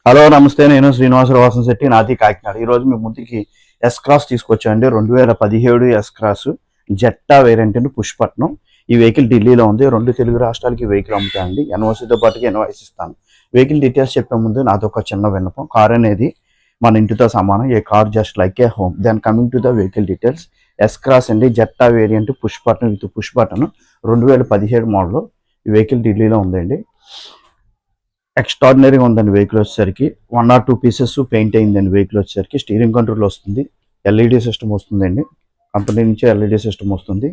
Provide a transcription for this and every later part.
Hello నమస్తే. నేను శ్రీనివాసరావు వాసంశెట్టి, నాది కాకినాడ. ఈరోజు మీ ముందుకి S Cross తీసుకొచ్చాండి. 2017 S Cross జెట్టా variant అండి, పుష్పట్నం. ఈ వెహికల్ ఢిల్లీలో ఉంది. 2 తెలుగు రాష్ట్రాలకి వెహికల్ అమ్ముతాయండి. ఎన్ఓసీతో పాటుగా ఇన్వాయిస్ ఇస్తాను. వెహికల్ డీటెయిల్స్ చెప్పే ముందు నాది ఒక చిన్న విన్నపం. కార్ అనేది మన ఇంటితో సమానం. A car just like a home. Then coming to the vehicle details. S cross అండి, జెట్టా వేరియంట్ పుష్పట్నం విత్ పుష్ బటన్, 2017 మోడల్. ఈ వెహికల్ ఢిల్లీలో ఉందండి. ఎక్స్ట్రాడినరీగా ఉందండి వెహికల్ వచ్చేసరికి. 1 or 2 పీసెస్ పెయింట్ అయిందండి వెహికల్ వచ్చేసరికి. స్టీరింగ్ కంట్రోల్ వస్తుంది, ఎల్ఈడి సిస్టమ్ వస్తుందండి, కంపెనీ నుంచి ఎల్ఈడి సిస్టమ్ వస్తుంది.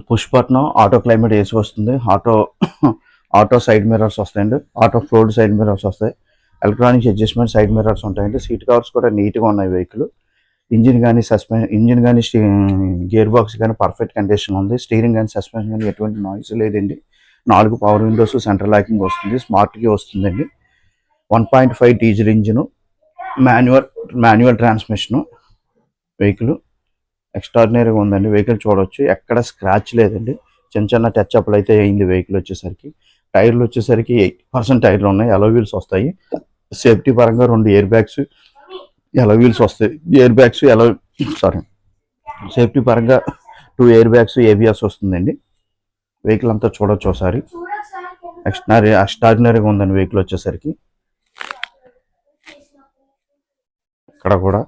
Push button, auto climate AC వస్తుంది, ఆటో సైడ్ మిర్రర్స్ వస్తాయండి, ఆటో ఫ్లోర్డ్ సైడ్ మిర్రర్స్ వస్తాయి, ఎలక్ట్రానిక్స్ అడ్జస్ట్మెంట్ సైడ్ మిర్రర్స్ ఉంటాయండి. సీట్ కవర్స్ కూడా నీట్గా ఉన్నాయి వెహికల్. ఇంజిన్ కానీ గేర్ బాక్స్ కానీ పర్ఫెక్ట్ కండిషన్ ఉంది. స్టీరింగ్ కానీ సస్పెన్షన్ కానీ ఎటువంటి నాయిస్ లేదండి. 4 పవర్ విండోస్, సెంట్రల్ లాకింగ్ వస్తుంది, స్మార్ట్గా వస్తుందండి. 1.5 diesel engine, manual transmission. Vehicle ఎక్స్ట్రాడినరీగా ఉందండి. వెహికల్ చూడవచ్చు, ఎక్కడ స్క్రాచ్ లేదండి. చిన్న చిన్న టచ్ అప్లు అయితే అయింది వెహికల్ వచ్చేసరికి. టైర్లు వచ్చేసరికి 80% టైర్లు ఉన్నాయి. అలో వీల్స్ వస్తాయి. సేఫ్టీ పరంగా 2 ఎయిర్ బ్యాగ్స్, అలో వీల్స్ వస్తాయి. ఎయిర్ బ్యాగ్స్ సేఫ్టీ పరంగా 2 ఎయిర్ బ్యాగ్స్, ఏబిఎస్ వస్తుందండి. వెహికల్ అంతా చూడొచ్చు ఒకసారి. ఎక్స్ట్రాడినరీగా ఉందండి వెహికల్ వచ్చేసరికి. ఇక్కడ కూడా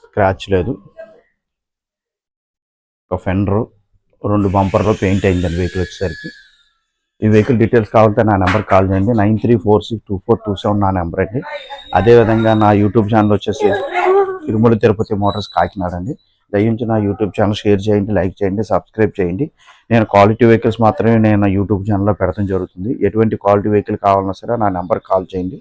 స్క్రాచ్ లేదు. ఒక ఫెండరు, 2 బంపర్లో పెయింట్ అయిందండి వెహికల్ వచ్చేసరికి. ఈ వెహికల్ డీటెయిల్స్ కావాలంటే నా నెంబర్ కాల్ చేయండి. 93462427 నా నెంబర్ అండి. అదేవిధంగా నా యూట్యూబ్ ఛానల్ వచ్చేసి తిరుమల తిరుపతి మోటార్స్ కాకినాడ అండి. దయించి నా యూట్యూబ్ ఛానల్ షేర్ చేయండి, లైక్ చేయండి, సబ్స్క్రైబ్ చేయండి. నేను క్వాలిటీ వెహికల్స్ మాత్రమే నా యూట్యూబ్ ఛానల్లో పెడతాం జరుగుతుంది. ఎటువంటి క్వాలిటీ వెహికల్ కావాలన్నా సరే నా నెంబర్ కాల్ చేయండి.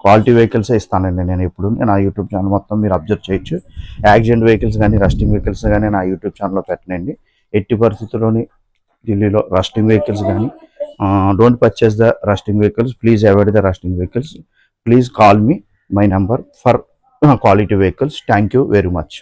క్వాలిటీ వెహికల్సే ఇస్తానండి నేను ఎప్పుడు. నా యూట్యూబ్ ఛానల్ మొత్తం మీరు అబ్జర్వ్ చేయొచ్చు. యాక్సిడెంట్ వెహికల్స్ కానీ రస్టింగ్ వెహికల్స్ కానీ నా యూట్యూబ్ ఛానల్లో పెట్టనండి. ఎట్టి పరిస్థితుల్లోని ఢిల్లీలో రస్టింగ్ వెహికల్స్ కానీ don't purchase the rusting vehicles. Please avoid the rusting vehicles. Please call me my number for quality vehicles. Thank you very much.